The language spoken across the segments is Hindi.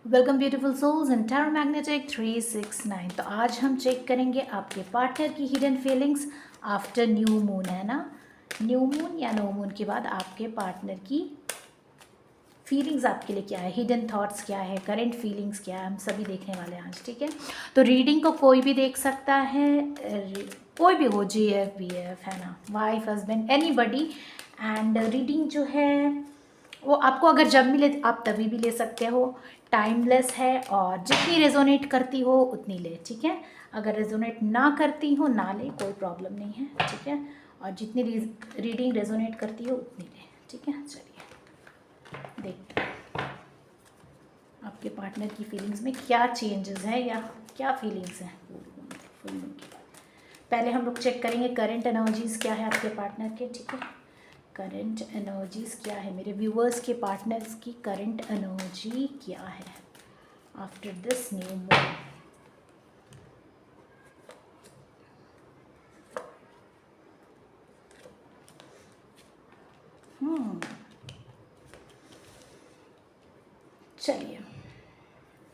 वेलकम ब्यूटीफुल सोल्स इन टैरो मैग्नेटिक 369। तो आज हम चेक करेंगे आपके पार्टनर की hidden feelings after new moon, है ना। न्यू मून या नो मून के बाद आपके पार्टनर की फीलिंग्स आपके लिए क्या है, हिडन थॉट्स क्या है, करंट फीलिंग्स क्या है, हम सभी देखने वाले हैं आज, ठीक है। तो रीडिंग को कोई भी देख सकता है, कोई भी हो, GF BF, है ना, wife husband anybody. And reading जो है वो आपको अगर जब मिले आप तभी भी ले सकते हो, टाइमलेस है और जितनी रेजोनेट करती हो उतनी ले, ठीक है। अगर रेजोनेट ना करती हो ना ले, कोई प्रॉब्लम नहीं है, ठीक है। और जितनी रीडिंग रेजोनेट करती हो उतनी ले, ठीक है। चलिए देखते हैं आपके पार्टनर की फीलिंग्स में क्या चेंजेस है या क्या फीलिंग्स हैं फुल मून के बाद। पहले हम लोग चेक करेंगे करंट एनर्जीज़ क्या है आपके पार्टनर के, ठीक है। करंट एनर्जीज़ क्या है मेरे व्यूअर्स के पार्टनर्स की, करंट एनर्जी क्या है आफ्टर दिस न्यू मून। चलिए,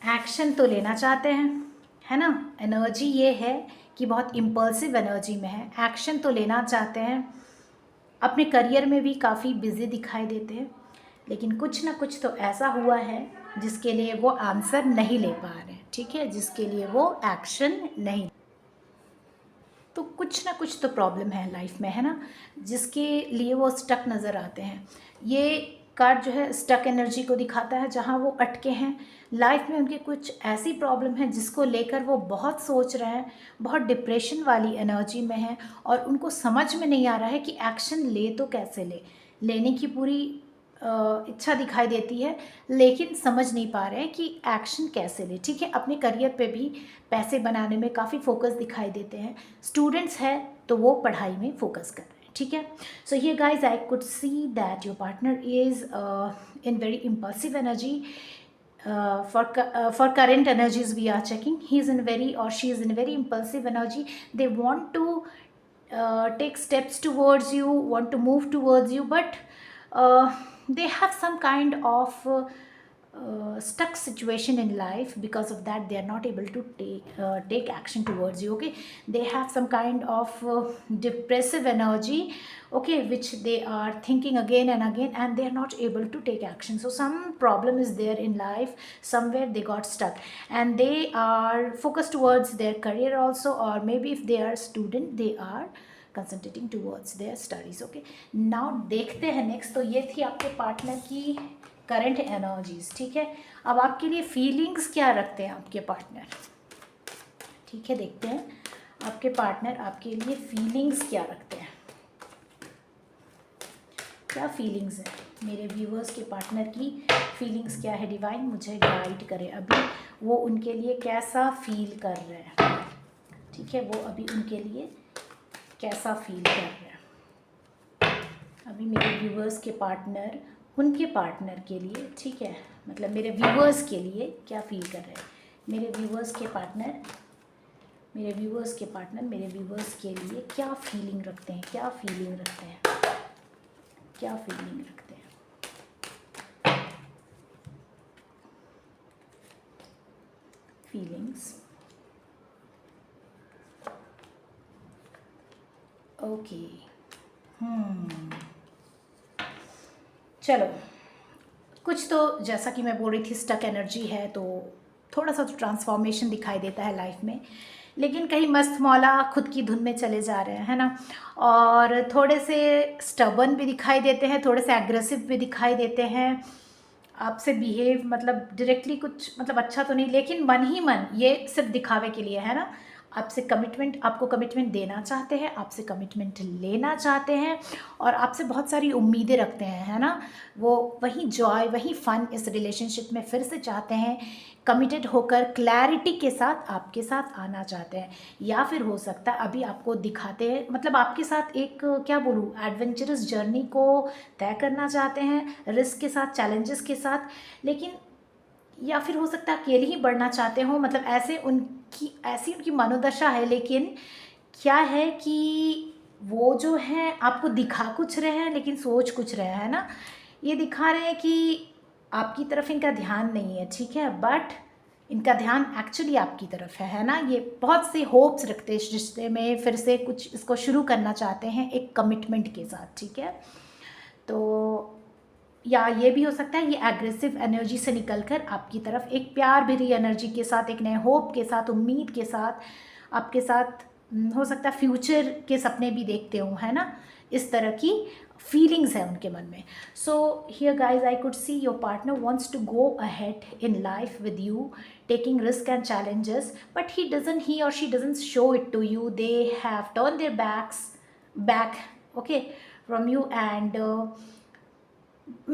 एक्शन तो लेना चाहते हैं, है ना। एनर्जी ये है कि बहुत इम्पल्सिव एनर्जी में है, एक्शन तो लेना चाहते हैं, अपने करियर में भी काफ़ी बिजी दिखाई देते हैं, लेकिन कुछ ना कुछ तो ऐसा हुआ है जिसके लिए वो आंसर नहीं ले पा रहे हैं, ठीक है, जिसके लिए वो एक्शन नहीं, तो कुछ ना कुछ तो प्रॉब्लम है लाइफ में, है ना, जिसके लिए वो स्टक नज़र आते हैं। ये कार्ड जो है स्टक एनर्जी को दिखाता है, जहाँ वो अटके हैं लाइफ में, उनके कुछ ऐसी प्रॉब्लम है जिसको लेकर वो बहुत सोच रहे हैं, बहुत डिप्रेशन वाली एनर्जी में है और उनको समझ में नहीं आ रहा है कि एक्शन ले तो कैसे लेने की पूरी इच्छा दिखाई देती है, लेकिन समझ नहीं पा रहे हैं कि एक्शन कैसे ले, ठीक है। अपने करियर पे भी पैसे बनाने में काफ़ी फोकस दिखाई देते हैं, स्टूडेंट्स है तो वो पढ़ाई में फोकस कर रहे हैं, ठीक है। So here guys I could see that your partner is in very impulsive energy. For current energies we are checking, he is in very or she is in very impulsive energy. They want to take steps towards you, want to move towards you, but they have some kind of stuck situation in life. Because of that they are not able to take action towards you, okay. They have some kind of depressive energy, okay, which they are thinking again and again and they are not able to take action. So some problem is there in life, somewhere they got stuck and they are focused towards their career also, or maybe if they are a student they are concentrating towards their studies, okay. Now देखते हैं नेक्स्ट। तो ये थी आपके पार्टनर की करंट एनर्जीज, ठीक है। अब आपके लिए फीलिंग्स क्या रखते हैं आपके पार्टनर, ठीक है। देखते हैं आपके पार्टनर आपके लिए फीलिंग्स क्या रखते हैं, क्या फीलिंग्स है मेरे व्यूवर्स के पार्टनर की फीलिंग्स क्या है। डिवाइन मुझे गाइड करे, अभी वो उनके लिए कैसा फील कर रहे हैं, ठीक है। वो अभी उनके लिए कैसा फील कर रहे हैं, अभी मेरे व्यूवर्स के पार्टनर उनके पार्टनर के लिए, ठीक है, मतलब मेरे व्यूवर्स के लिए क्या फील कर रहे हैं। मेरे व्यूवर्स के पार्टनर मेरे व्यूवर्स के पार्टनर मेरे व्यूवर्स के लिए क्या फीलिंग रखते हैं, क्या फीलिंग रखते हैं, क्या फीलिंग रखते हैं, फीलिंग्स, ओके। चलो, कुछ तो जैसा कि मैं बोल रही थी स्टक एनर्जी है, तो थोड़ा सा तो ट्रांसफॉर्मेशन दिखाई देता है लाइफ में, लेकिन कहीं मस्त मौला खुद की धुन में चले जा रहे हैं, है ना। और थोड़े से स्टबन भी दिखाई देते हैं, थोड़े से एग्रेसिव भी दिखाई देते हैं, आपसे बिहेव मतलब डायरेक्टली कुछ मतलब अच्छा तो नहीं, लेकिन मन ही मन ये सिर्फ दिखावे के लिए, है ना। आपसे कमिटमेंट, आपको कमिटमेंट देना चाहते हैं, आपसे कमिटमेंट लेना चाहते हैं और आपसे बहुत सारी उम्मीदें रखते हैं, है ना। वो वही जॉय, वही फन इस रिलेशनशिप में फिर से चाहते हैं, कमिटेड होकर क्लैरिटी के साथ आपके साथ आना चाहते हैं। या फिर हो सकता है अभी आपको दिखाते हैं, मतलब आपके साथ एक क्या बोलूँ, एडवेंचरस जर्नी को तय करना चाहते हैं, रिस्क के साथ, चैलेंजेस के साथ, लेकिन या फिर हो सकता है अकेले ही बढ़ना चाहते हो, मतलब ऐसे ऐसी उनकी मनोदशा है। लेकिन क्या है कि वो जो है आपको दिखा कुछ रहे हैं लेकिन सोच कुछ रहे हैं ना। ये दिखा रहे हैं कि आपकी तरफ इनका ध्यान नहीं है, ठीक है, बट इनका ध्यान एक्चुअली आपकी तरफ है ना। ये बहुत से होप्स रखते हैं इस रिश्ते में, फिर से कुछ इसको शुरू करना चाहते हैं एक कमिटमेंट के साथ, ठीक है। तो या ये भी हो सकता है ये एग्रेसिव एनर्जी से निकलकर आपकी तरफ एक प्यार भरी एनर्जी के साथ, एक नए होप के साथ, उम्मीद के साथ आपके साथ हो सकता है फ्यूचर के सपने भी देखते हो, है ना। इस तरह की फीलिंग्स है उनके मन में। So here guys I could see your partner wants to go ahead in life with you, taking risk and challenges, but he or she doesn't show it to you. They have turned their back, okay, from you, and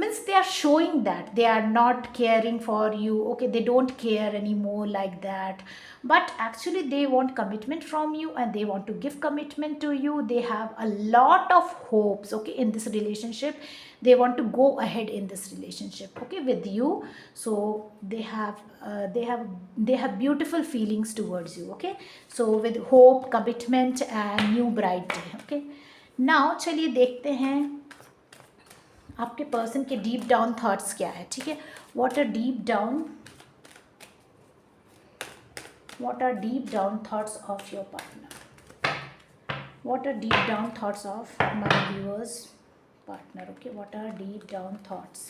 means they are showing that they are not caring for you, okay, they don't care anymore like that, but actually they want commitment from you and they want to give commitment to you. They have a lot of hopes, okay, in this relationship. They want to go ahead in this relationship, okay, with you. So they have beautiful feelings towards you, okay. So with hope, commitment and new bride day, okay. now चलिए देखते हैं आपके पर्सन के डीप डाउन थॉट्स क्या है, ठीक है। What are deep down thoughts of your partner, what are deep down thoughts of my viewers partner, okay, what are deep down thoughts,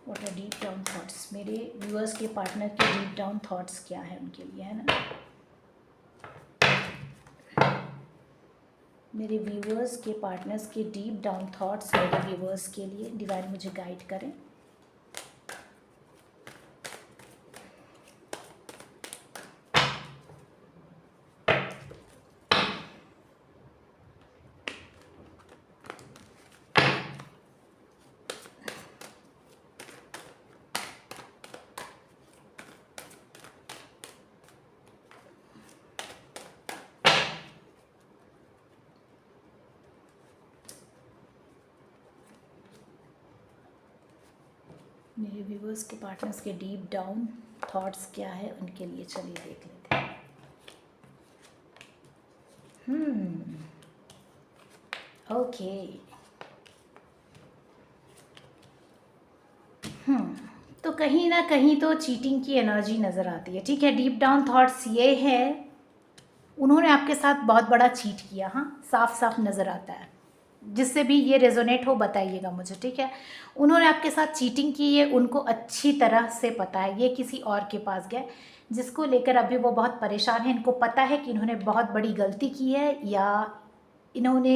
what are deep down thoughts, मेरे व्यूअर्स के पार्टनर के डीप डाउन थॉट्स क्या है उनके लिए, है ना। मेरे व्यूअर्स के पार्टनर्स के डीप डाउन थॉट्स मेरे व्यूअर्स के लिए डिवाइन मुझे गाइड करें। मेरे व्यूअर्स के पार्टनर्स के डीप डाउन थॉट्स क्या है उनके लिए, चलिए देख लेते हैं। ओके, तो कहीं ना कहीं तो चीटिंग की एनर्जी नज़र आती है, ठीक है। डीप डाउन थॉट्स ये है उन्होंने आपके साथ बहुत बड़ा चीट किया, हाँ, साफ साफ नज़र आता है। जिससे भी ये रेजोनेट हो बताइएगा मुझे, ठीक है। उन्होंने आपके साथ चीटिंग की है, उनको अच्छी तरह से पता है। ये किसी और के पास गए जिसको लेकर अभी वो बहुत परेशान है। इनको पता है कि इन्होंने बहुत बड़ी गलती की है या इन्होंने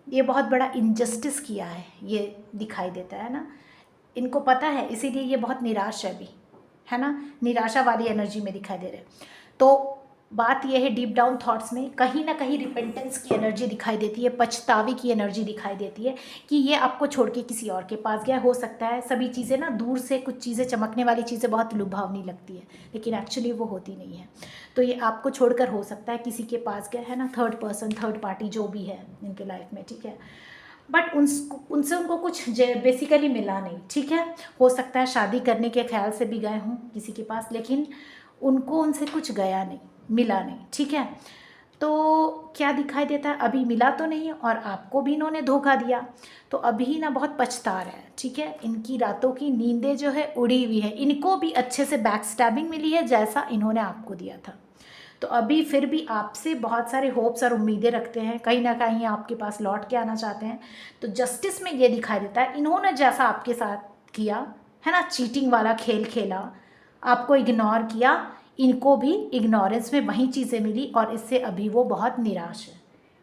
ये बहुत बड़ा इनजस्टिस किया है, ये दिखाई देता है ना। इनको पता है, इसीलिए ये बहुत निराश है अभी, है ना, निराशा वाली एनर्जी में दिखाई दे रहे हैं। तो बात यह है डीप डाउन थॉट्स में कहीं ना कहीं रिपेंटेंस की एनर्जी दिखाई देती है, पछतावे की एनर्जी दिखाई देती है कि ये आपको छोड़ के किसी और के पास गया। हो सकता है सभी चीज़ें ना, दूर से कुछ चीज़ें, चमकने वाली चीज़ें बहुत लुभावनी लगती है लेकिन एक्चुअली वो होती नहीं है। तो ये आपको छोड़कर हो सकता है किसी के पास गया, है ना, थर्ड पर्सन, थर्ड पार्टी जो भी है इनके लाइफ में, ठीक है। बट उनसे उनको कुछ बेसिकली मिला नहीं, ठीक है। हो सकता है शादी करने के ख्याल से भी गए हों किसी के पास, लेकिन उनको उनसे कुछ गया नहीं, मिला नहीं, ठीक है। तो क्या दिखाई देता है, अभी मिला तो नहीं और आपको भी इन्होंने धोखा दिया, तो अभी ना बहुत पछता रहा है, ठीक है। इनकी रातों की नींदें जो है उड़ी हुई है। इनको भी अच्छे से बैक स्टैबिंग मिली है जैसा इन्होंने आपको दिया था। तो अभी फिर भी आपसे बहुत सारे होप्स और उम्मीदें रखते हैं, कहीं ना कहीं आपके पास लौट के आना चाहते हैं। तो जस्टिस में ये दिखाई देता है इन्होंने जैसा आपके साथ किया है ना, चीटिंग वाला खेल खेला, आपको इग्नोर किया, इनको भी इग्नोरेंस में वही चीज़ें मिली और इससे अभी वो बहुत निराश है,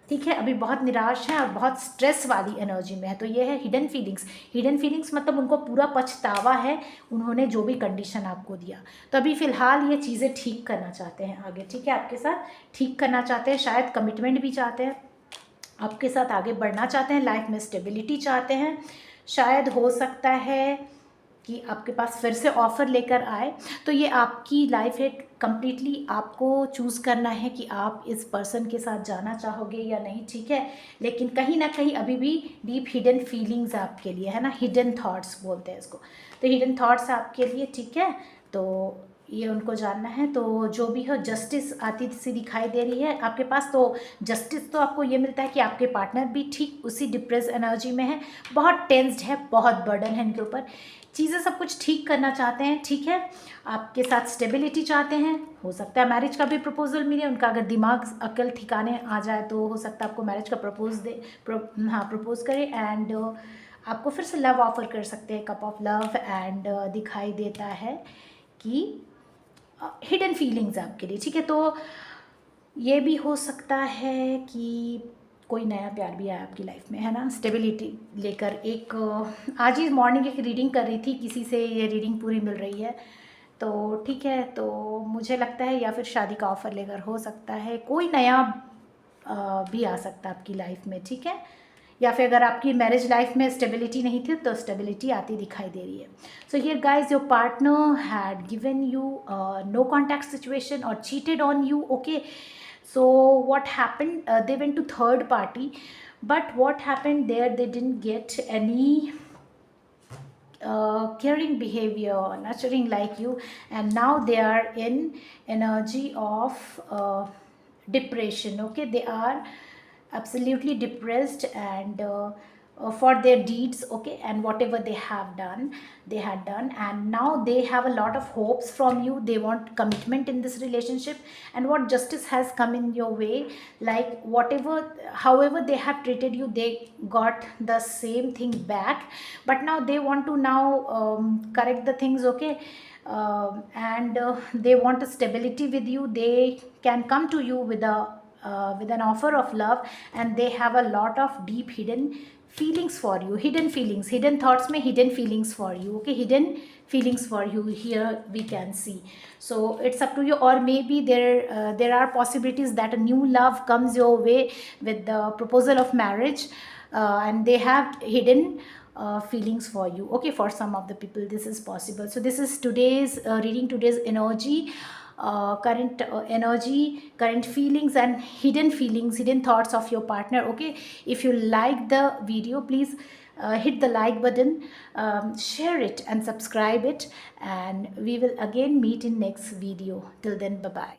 ठीक है। अभी बहुत निराश है और बहुत स्ट्रेस वाली एनर्जी में है। तो ये है हिडन फीलिंग्स। हिडन फीलिंग्स मतलब उनको पूरा पछतावा है उन्होंने जो भी कंडीशन आपको दिया। तो अभी फ़िलहाल ये चीज़ें ठीक करना चाहते हैं आगे, ठीक है, आपके साथ ठीक करना चाहते हैं, शायद कमिटमेंट भी चाहते हैं, आपके साथ आगे बढ़ना चाहते हैं, लाइफ में स्टेबिलिटी चाहते हैं। शायद हो सकता है कि आपके पास फिर से ऑफ़र लेकर आए। तो ये आपकी लाइफ है, कम्प्लीटली आपको चूज़ करना है कि आप इस पर्सन के साथ जाना चाहोगे या नहीं, ठीक है। लेकिन कहीं ना कहीं अभी भी डीप हिडन फीलिंग्स आपके लिए, है ना, हिडन थॉट्स बोलते हैं इसको। तो हिडन थॉट्स आपके लिए, ठीक है। तो ये उनको जानना है। तो जो भी हो, जस्टिस आती सी दिखाई दे रही है आपके पास। तो जस्टिस तो आपको ये मिलता है कि आपके पार्टनर भी ठीक उसी डिप्रेस एनर्जी में है, बहुत टेंस्ड है, बहुत बर्डन है इनके ऊपर, चीज़ें सब कुछ ठीक करना चाहते हैं, ठीक है, आपके साथ स्टेबिलिटी चाहते हैं। हो सकता है मैरिज का भी प्रपोजल मिले उनका, अगर दिमाग अकल ठिकाने आ जाए तो हो सकता है आपको मैरिज का प्रपोज करे। एंड आपको फिर से लव ऑफर कर सकते हैं, कप ऑफ लव। एंड दिखाई देता है कि हिडन फीलिंग्स आपके लिए, ठीक है। तो ये भी हो सकता है कि कोई नया प्यार भी आया आपकी लाइफ में, है ना, स्टेबिलिटी लेकर। एक आज ही मॉर्निंग एक रीडिंग कर रही थी, किसी से ये रीडिंग पूरी मिल रही है, तो ठीक है। तो मुझे लगता है या फिर शादी का ऑफ़र लेकर हो सकता है, कोई नया भी आ सकता है आपकी लाइफ में, ठीक है। या फिर अगर आपकी मैरिज लाइफ में स्टेबिलिटी नहीं थी तो स्टेबिलिटी आती दिखाई दे रही है। So here guys, your partner had given you know contact situation और cheated on you, okay. So what happened, they went to third party, but what happened there, they didn't get any caring behavior, nurturing like you, and now they are in energy of depression, okay. They are absolutely depressed and for their deeds, okay, and whatever they had done, and now they have a lot of hopes from you. They want commitment in this relationship, and what justice has come in your way, like whatever, however they have treated you, they got the same thing back, but now they want to now correct the things, okay. And they want a stability with you. They can come to you with an offer of love, and they have a lot of deep hidden feelings for you, hidden feelings, hidden thoughts mein hidden feelings for you, okay, hidden feelings for you here we can see. So it's up to you, or maybe there are possibilities that a new love comes your way with the proposal of marriage, and they have hidden feelings for you, okay. For some of the people this is possible. So this is today's reading, today's energy, current energy, current feelings, and hidden feelings, hidden thoughts of your partner, okay. If you like the video, please hit the like button, share it and subscribe it, and we will again meet in next video. Till then, bye bye.